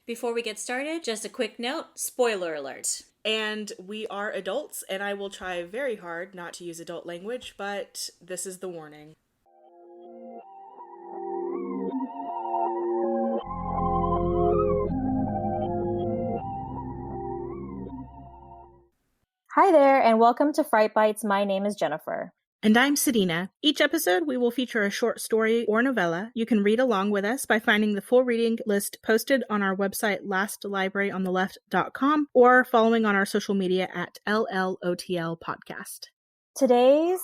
Before we get started, just a quick note, spoiler alert. And we are adults, and I will try very hard not to use adult language, but this is the warning. Hi there, and welcome to Fright Bites. My name is Jennifer. And I'm Sedina. Each episode, we will feature a short story or novella. You can read along with us by finding the full reading list posted on our website, lastlibraryontheleft.com, or following on our social media at LLOTL Podcast. Today's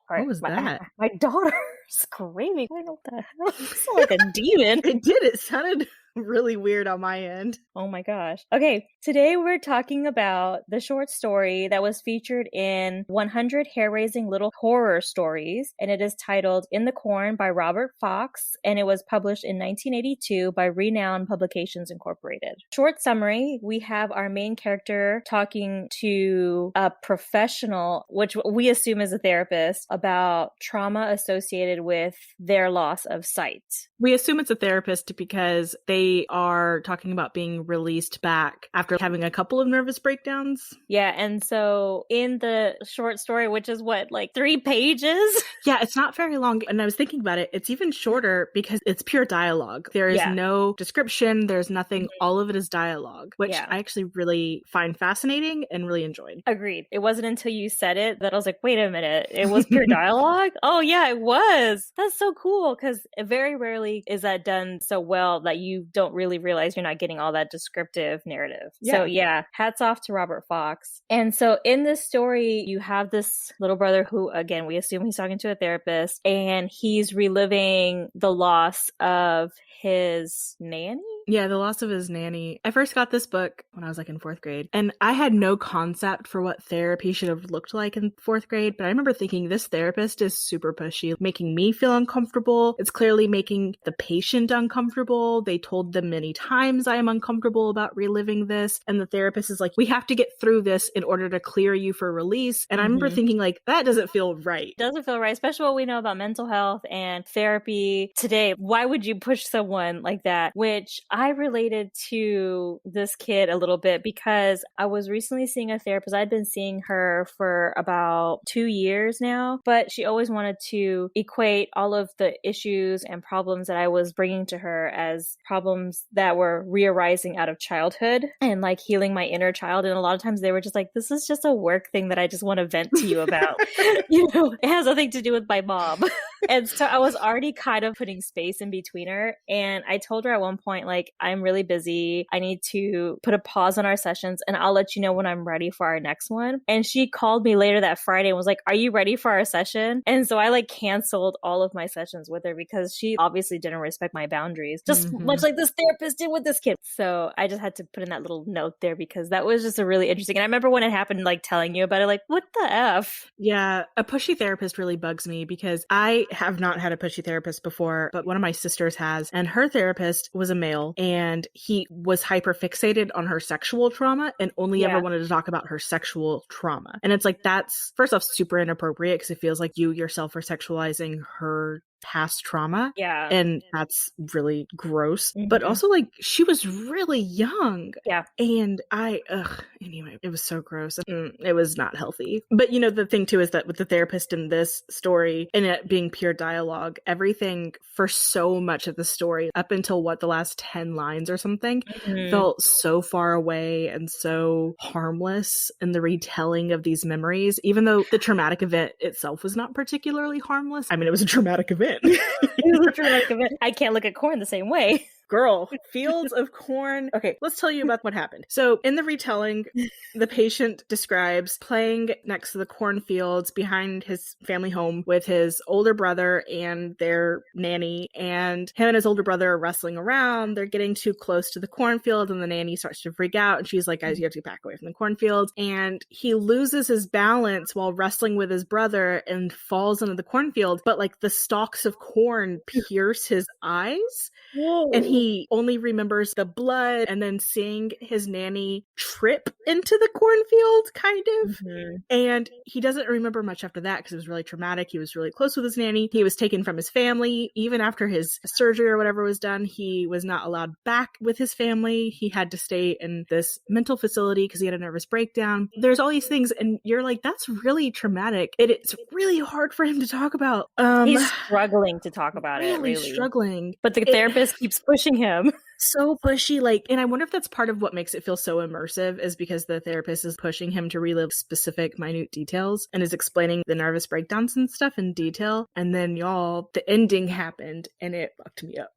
What was that? My daughter screaming. I don't know what the hell. It sounded like a demon. It did. It sounded really weird on my end. Oh my gosh. Okay, today we're talking about the short story that was featured in 100 Hair-Raising Little Horror Stories, and it is titled In the Corn by Robert Fox, and it was published in 1982 by Renown Publications Incorporated. Short summary, we have our main character talking to a professional, which we assume is a therapist, about trauma associated with their loss of sight. We assume it's a therapist because they are talking about being released back after having a couple of nervous breakdowns. Yeah, and so in the short story, which is like 3 pages? Yeah, it's not very long. And I was thinking about it. It's even shorter because it's pure dialogue. There is no description. There's nothing. All of it is dialogue, which I actually really find fascinating and really enjoyed. Agreed. It wasn't until you said it that I was like, wait a minute, it was pure dialogue? Oh yeah, it was. That's so cool because very rarely is that done so well that you don't really realize you're not getting all that descriptive narrative. Yeah. So yeah, hats off to Robert Fox. And so in this story, you have this little brother who, again, we assume he's talking to a therapist, and he's reliving the loss of his nanny? Yeah, the loss of his nanny. I first got this book when I was in 4th grade, and I had no concept for what therapy should have looked like in 4th grade, but I remember thinking this therapist is super pushy, making me feel uncomfortable. It's clearly making the patient uncomfortable. They told them many times I am uncomfortable about reliving this, and the therapist is like, we have to get through this in order to clear you for release. And I remember thinking that doesn't feel right. Doesn't feel right, especially what we know about mental health and therapy today. Why would you push someone like that? Which I related to this kid a little bit because I was recently seeing a therapist. I'd been seeing her for about 2 years now, but she always wanted to equate all of the issues and problems that I was bringing to her as problems that were re-arising out of childhood and healing my inner child. And a lot of times they were just like, this is just a work thing that I just want to vent to you about. It has nothing to do with my mom. And so I was already kind of putting space in between her. And I told her at one point, I'm really busy. I need to put a pause on our sessions and I'll let you know when I'm ready for our next one. And she called me later that Friday and was like, are you ready for our session? And so I canceled all of my sessions with her because she obviously didn't respect my boundaries, just much like this therapist did with this kid. So I just had to put in that little note there because that was just a really interesting. And I remember when it happened, telling you about it, what the F? Yeah, a pushy therapist really bugs me because I have not had a pushy therapist before, but one of my sisters has, and her therapist was a male and he was hyper fixated on her sexual trauma and only ever wanted to talk about her sexual trauma. And it's that's first off super inappropriate because it feels like you yourself are sexualizing her past trauma. Yeah. And that's really gross. But also she was really young. Yeah. And anyway, it was so gross. It was not healthy. But the thing too is that with the therapist in this story and it being pure dialogue, everything for so much of the story up until the last 10 lines or something felt so far away and so harmless in the retelling of these memories, even though the traumatic event itself was not particularly harmless. I mean, it was a traumatic event. It was a traumatic event. I can't look at corn the same way. Girl, fields of corn. Okay, let's tell you about what happened. So in the retelling, the patient describes playing next to the cornfields behind his family home with his older brother and their nanny, and him and his older brother are wrestling around. They're getting too close to the cornfield and the nanny starts to freak out and she's like, guys, you have to back away from the cornfield. And he loses his balance while wrestling with his brother and falls into the cornfield, but the stalks of corn pierce his eyes. Whoa. And he only remembers the blood and then seeing his nanny trip into the cornfield, kind of. Mhm. And he doesn't remember much after that because it was really traumatic. He was really close with his nanny. He was taken from his family. Even after his surgery or whatever was done, he was not allowed back with his family. He had to stay in this mental facility because he had a nervous breakdown. There's all these things, and you're like, that's really traumatic. It's really hard for him to talk about. He's struggling to talk about it, really. Struggling. But the therapist keeps pushing him. So pushy, like, and I wonder if that's part of what makes it feel so immersive is because the therapist is pushing him to relive specific minute details and is explaining the nervous breakdowns and stuff in detail. And then y'all, the ending happened and it fucked me up.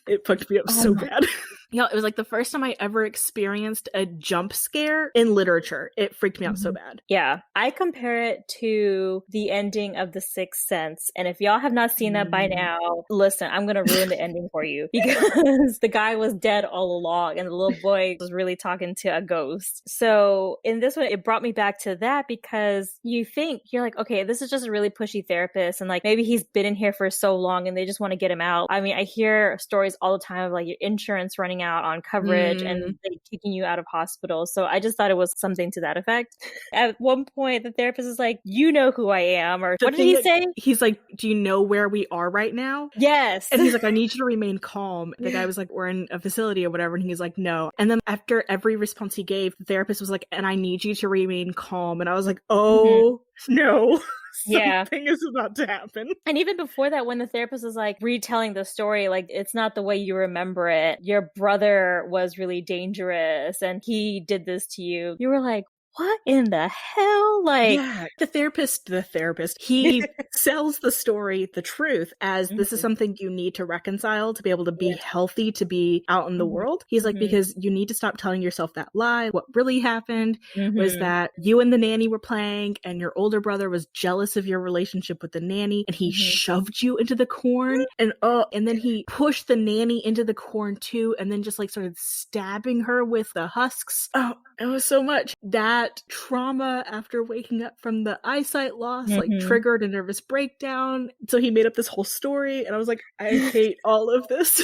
It fucked me up so bad. It was like the first time I ever experienced a jump scare in literature. It freaked me out so bad. Yeah. I compare it to the ending of The Sixth Sense. And if y'all have not seen that by now, listen, I'm going to ruin the ending for you because the guy was dead all along and the little boy was really talking to a ghost. So in this one, it brought me back to that because you're like, okay, this is just a really pushy therapist. And like, maybe he's been in here for so long and they just want to get him out. I mean, I hear stories all the time of like your insurance running out on coverage and they kicking you out of hospitals. So I just thought it was something to that effect. At one point, the therapist is like, you know who I am. Or what did he say? He's like, do you know where we are right now? Yes. And he's like, I need you to remain calm. The guy was like, we're in a facility or whatever. And he's like, no. And then after every response he gave, the therapist was like, and I need you to remain calm. And I was like, oh, no. Something is about to happen. And even before that, when the therapist was like retelling the story, like, it's not the way you remember it. Your brother was really dangerous and he did this to you. You were like, what in the hell? Like, yeah, the therapist, he sells the story, the truth, as this is something you need to reconcile to be able to be healthy, to be out in the world. He's like, because you need to stop telling yourself that lie. What really happened was that you and the nanny were playing and your older brother was jealous of your relationship with the nanny and he shoved you into the corn and then he pushed the nanny into the corn too and then just like started stabbing her with the husks. Oh, it was so much. That trauma after waking up from the eyesight loss like triggered a nervous breakdown. So he made up this whole story and I was like, I hate all of this.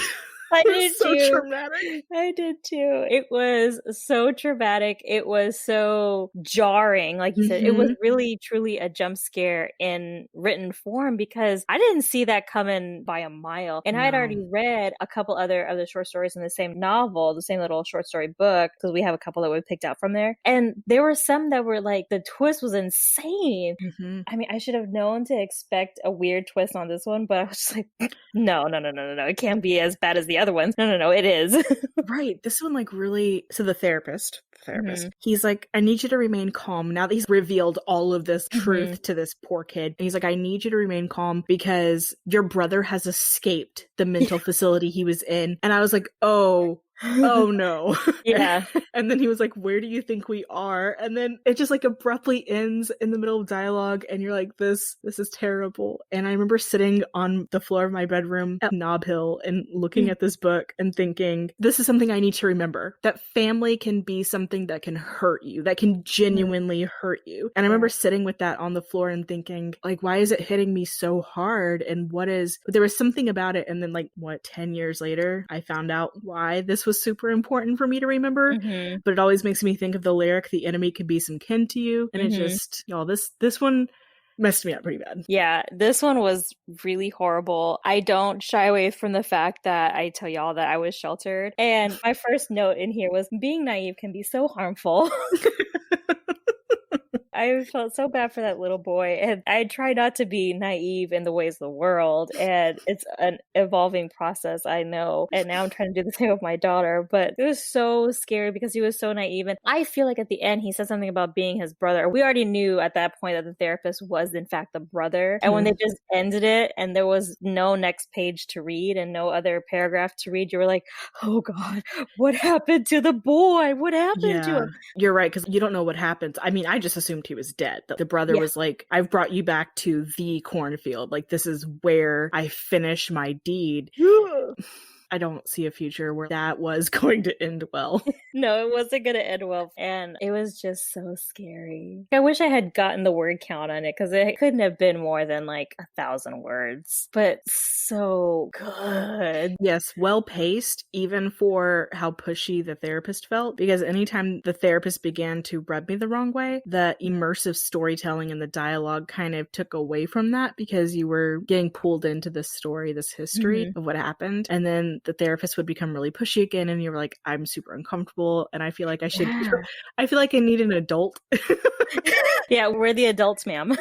I did so too. traumatic. I did too. It was so traumatic. It was so jarring. Like you said, it was really, truly a jump scare in written form because I didn't see that coming by a mile. And I had already read a couple other of the short stories in the same novel, the same little short story book, because we have a couple that we picked out from there. And there were some that were like, the twist was insane. I mean, I should have known to expect a weird twist on this one, but I was just like, no. It can't be as bad as the other ones. No, it is. Right. This one like really, so the therapist, he's like, I need you to remain calm now that he's revealed all of this truth to this poor kid. And he's like, I need you to remain calm because your brother has escaped the mental facility he was in. And I was like, oh no. Yeah. And then he was like, where do you think we are? And then it just like abruptly ends in the middle of dialogue and you're like, this is terrible. And I remember sitting on the floor of my bedroom at Nob Hill and looking at this book and thinking, this is something I need to remember, that family can be something that can hurt you, that can genuinely hurt you. And I remember sitting with that on the floor and thinking, like, why is it hitting me so hard? And there was something about it. And then 10 years later, I found out why this was super important for me to remember. But it always makes me think of the lyric, the enemy can be some kin to you. And it just, y'all, this one messed me up pretty bad. Yeah, this one was really horrible. I don't shy away from the fact that I tell y'all that I was sheltered. And my first note in here was being naive can be so harmful. I felt so bad for that little boy, and I try not to be naive in the ways of the world, and it's an evolving process, I know, and now I'm trying to do the same with my daughter, but it was so scary because he was so naive, and I feel like at the end he said something about being his brother. We already knew at that point that the therapist was in fact the brother, and when they just ended it and there was no next page to read and no other paragraph to read, you were like, oh God, what happened to the boy? What happened to him? You're right, because you don't know what happens. I mean, I just assumed he was dead. The brother was like, I've brought you back to the cornfield. Like, this is where I finish my deed. I don't see a future where that was going to end well. No, it wasn't going to end well. And it was just so scary. I wish I had gotten the word count on it because it couldn't have been more than like 1,000 words, but so good. Yes, well paced, even for how pushy the therapist felt, because anytime the therapist began to rub me the wrong way, the immersive storytelling and the dialogue kind of took away from that because you were getting pulled into this story, this history of what happened. And then the therapist would become really pushy again, and you were like, I'm super uncomfortable, and I feel like I should, I feel like I need an adult. Yeah, we're the adults, ma'am.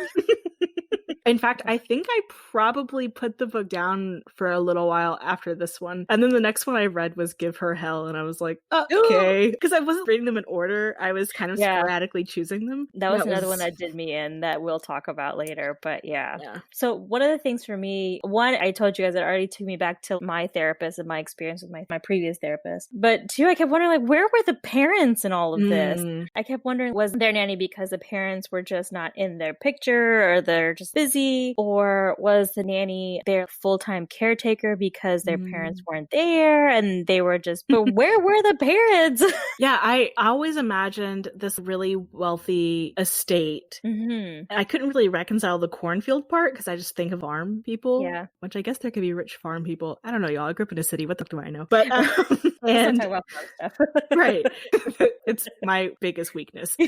In fact, I think I probably put the book down for a little while after this one. And then the next one I read was Give Her Hell. And I was like, okay. Because I wasn't reading them in order. I was kind of sporadically choosing them. That was another one that did me in that we'll talk about later. But yeah. So one of the things for me, one, I told you guys it already took me back to my therapist and my experience with my previous therapist. But two, I kept wondering, like, where were the parents in all of this? I kept wondering, was their nanny because the parents were just not in their picture or they're just busy? Or was the nanny their full-time caretaker because their parents weren't there and they were just, but where were the parents? Yeah, I always imagined this really wealthy estate. I couldn't really reconcile the cornfield part because I just think of farm people, which I guess there could be rich farm people. I don't know, y'all. I grew up in a city. What the fuck do I know? But and talk about farm stuff. Right. It's my biggest weakness.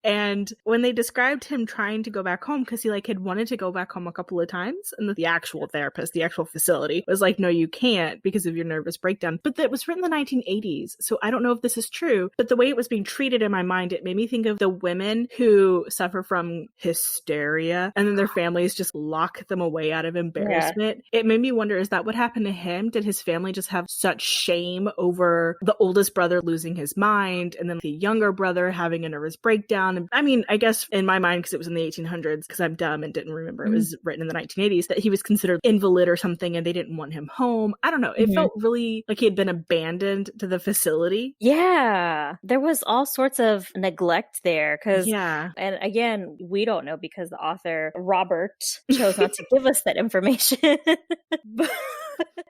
And when they described him trying to go back home, because he like had wanted to go back home a couple of times, and the actual therapist, the actual facility was like, no, you can't because of your nervous breakdown. But that was written in the 1980s. So I don't know if this is true, but the way it was being treated in my mind, it made me think of the women who suffer from hysteria and then their families just lock them away out of embarrassment. It made me wonder, is that what happened to him? Did his family just have such shame over the oldest brother losing his mind and then the younger brother having a nervous breakdown? And I mean, I guess in my mind, because it was in the 1800s, because I'm dumb and didn't remember it was written in the 1980s, that he was considered invalid or something and they didn't want him home. I don't know. It felt really like he had been abandoned to the facility. Yeah. There was all sorts of neglect there because, and again, we don't know because the author, Robert, chose not to give us that information. But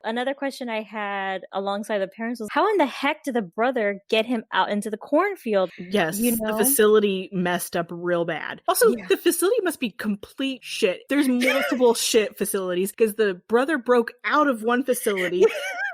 another question I had alongside the parents was, how in the heck did the brother get him out into the cornfield? Yes, the facility messed up real bad. Also, the facility must be complete shit. There's multiple shit facilities because the brother broke out of one facility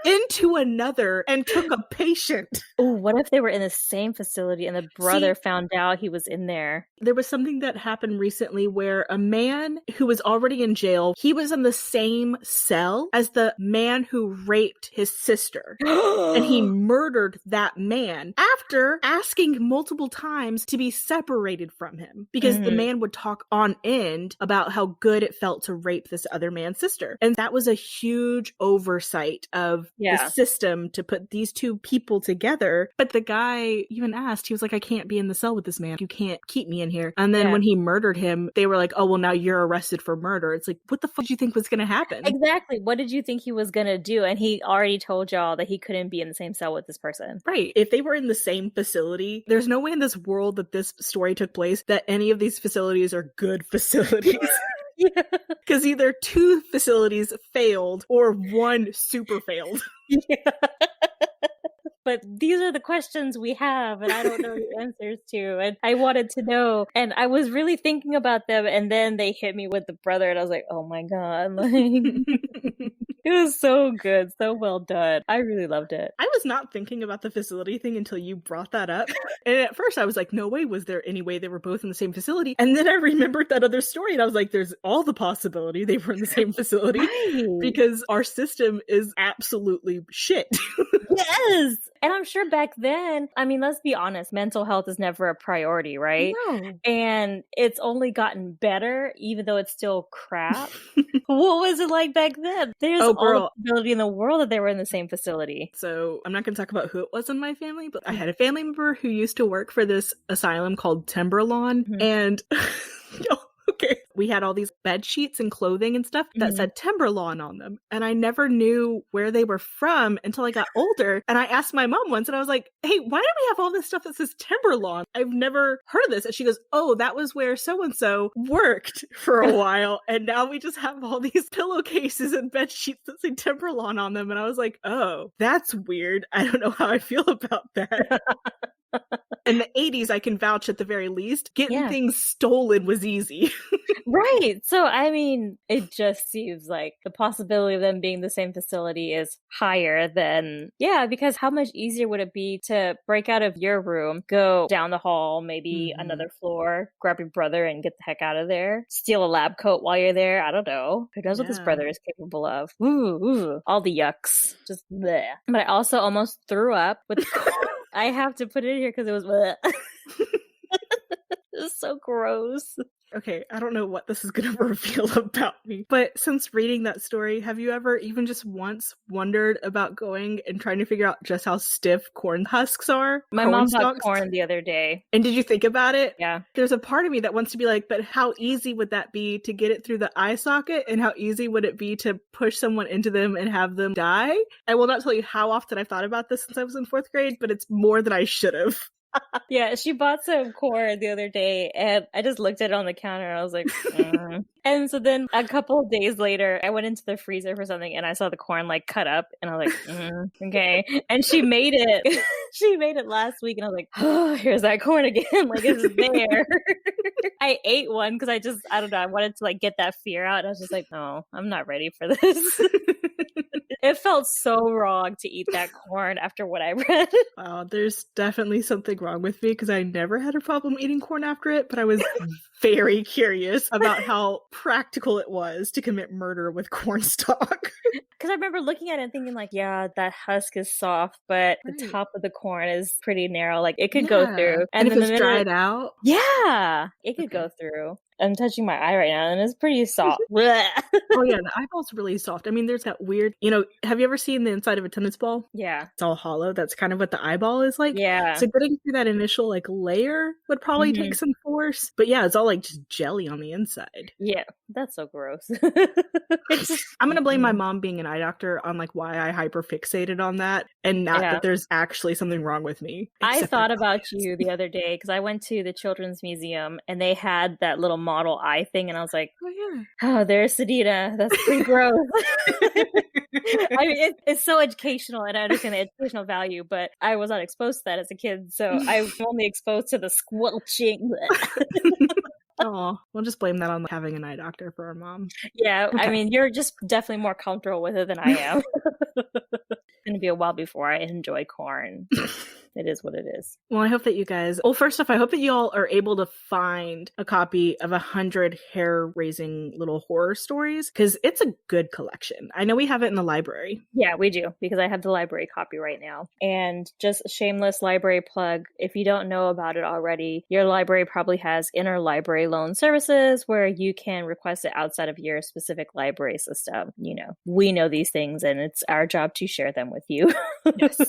into another and took a patient. Oh, what if they were in the same facility and the brother found out he was in there? There was something that happened recently where a man who was already in jail, he was in the same cell as the man who raped his sister. And he murdered that man after asking multiple times to be separated from him because the man would talk on end about how good it felt to rape this other man's sister. And that was a huge oversight of the system to put these two people together. But the guy even asked, he was like, I can't be in the cell with this man. You can't keep me in here. And then when he murdered him, they were like, oh, well, now you're arrested for murder. It's like, what the fuck did you think was going to happen? Exactly. What did you think he was going to do? And he already told y'all that he couldn't be in the same cell with this person. Right. If they were in the same facility, there's no way in this world that this story took place that any of these facilities are good facilities. Because either two facilities failed or one super failed. But these are the questions we have, and I don't know the answers to. And I wanted to know, and I was really thinking about them, and then they hit me with the brother, and I was like, oh my God. Like, it was so good, so well done. I really loved it. I was not thinking about the facility thing until you brought that up. And at first I was like, no way was there any way they were both in the same facility. And then I remembered that other story, and I was like, there's all the possibility they were in the same facility. Because our system is absolutely shit. Yes. And I'm sure back then, I mean, let's be honest, mental health is never a priority, right? No. And it's only gotten better, even though it's still crap. What was it like back then? There's all the possibility in the world that they were in the same facility. So I'm not going to talk about who it was in my family, but I had a family member who used to work for this asylum called Timberlawn. And... Okay. we had all these bed sheets and clothing and stuff that said Timberlawn on them. And I never knew where they were from until I got older. And I asked my mom once and I was like, hey, why do we have all this stuff that says Timberlawn? I've never heard of this. And she goes, oh, that was where so-and-so worked for a while. And now we just have all these pillowcases and bed sheets that say Timberlawn on them. And I was like, oh, that's weird. I don't know how I feel about that. In the 80s, I can vouch at the very least, getting things stolen was easy. Right. So, I mean, it just seems like the possibility of them being the same facility is higher than, because how much easier would it be to break out of your room, go down the hall, maybe another floor, grab your brother and get the heck out of there, steal a lab coat while you're there? I don't know. Who knows what this brother is capable of? Ooh, all the yucks. Just bleh. But I also almost threw up with I have to put it in here because it was it was so gross. Okay, I don't know what this is going to reveal about me. But since reading that story, have you ever even just once wondered about going and trying to figure out just how stiff corn husks are? My mom bought corn the other day. And did you think about it? Yeah. There's a part of me that wants to be like, but how easy would that be to get it through the eye socket? And how easy would it be to push someone into them and have them die? I will not tell you how often I've thought about this since I was in 4th grade, but it's more than I should have. Yeah, she bought some corn the other day and I just looked at it on the counter and I was like, And so then a couple of days later, I went into the freezer for something and I saw the corn like cut up and I was like, okay. And she made it. She made it last week and I was like, oh, here's that corn again. Like it's there. I ate one because I don't know, I wanted to like get that fear out. And I was just like, no, I'm not ready for this. It felt so wrong to eat that corn after what I read. Wow, there's definitely something wrong with me because I never had a problem eating corn after it, but I was very curious about how practical it was to commit murder with corn stalk. Because I remember looking at it and thinking like, yeah, that husk is soft, but the top of the corn is pretty narrow. Like it could go through. And if it's dried out? Yeah, it could go through. I'm touching my eye right now and it's pretty soft. Oh yeah, the eyeball's really soft. I mean, there's that weird, have you ever seen the inside of a tennis ball? Yeah. It's all hollow. That's kind of what the eyeball is like. Yeah. So getting through that initial like layer would probably take some force. But yeah, it's all like just jelly on the inside. Yeah, that's so gross. I'm going to blame my mom being an eye doctor on like why I hyperfixated on that and not that there's actually something wrong with me. I thought about you the other day because I went to the Children's Museum and they had that little model eye thing and I was like, oh, there's Sedina. That's pretty gross. I mean, it's so educational and I understand the educational value, but I was not exposed to that as a kid. So I'm only exposed to the squelching. Oh, we'll just blame that on having an eye doctor for our mom. Yeah, okay. I mean, you're just definitely more comfortable with it than I am. It's going to be a while before I enjoy corn. It is what it is. Well, I hope that you guys... Well, first off, I hope that you all are able to find a copy of 100 hair-raising little horror stories, because it's a good collection. I know we have it in the library. Yeah, we do, because I have the library copy right now. And just a shameless library plug, if you don't know about it already, your library probably has interlibrary loan services where you can request it outside of your specific library system. We know these things, and it's our job to share them with you. Yes.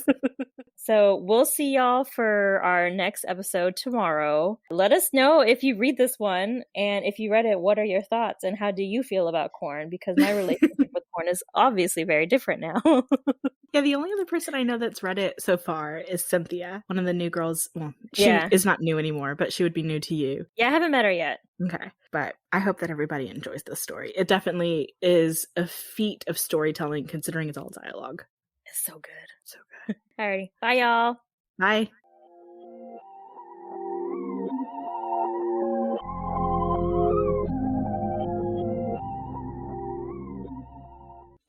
So we'll see y'all for our next episode tomorrow. Let us know if you read this one, and if you read it, what are your thoughts and how do you feel about corn? Because my relationship with corn is obviously very different now. Yeah, the only other person I know that's read it so far is Cynthia, one of the new girls. Well, she is not new anymore, but she would be new to you. Yeah, I haven't met her yet. Okay, but I hope that everybody enjoys this story. It definitely is a feat of storytelling considering it's all dialogue. It's so good. So good. Alrighty. Bye, y'all. Bye.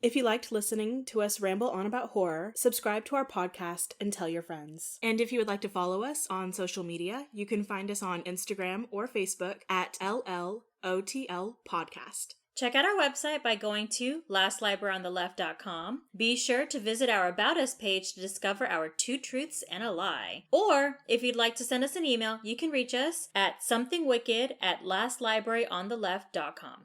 If you liked listening to us ramble on about horror, subscribe to our podcast and tell your friends. And if you would like to follow us on social media, you can find us on Instagram or Facebook at LLOTL Podcast. Check out our website by going to lastlibraryonTheLeft.com. Be sure to visit our About Us page to discover our 2 truths and a lie. Or, if you'd like to send us an email, you can reach us at somethingwicked@lastlibraryonTheLeft.com.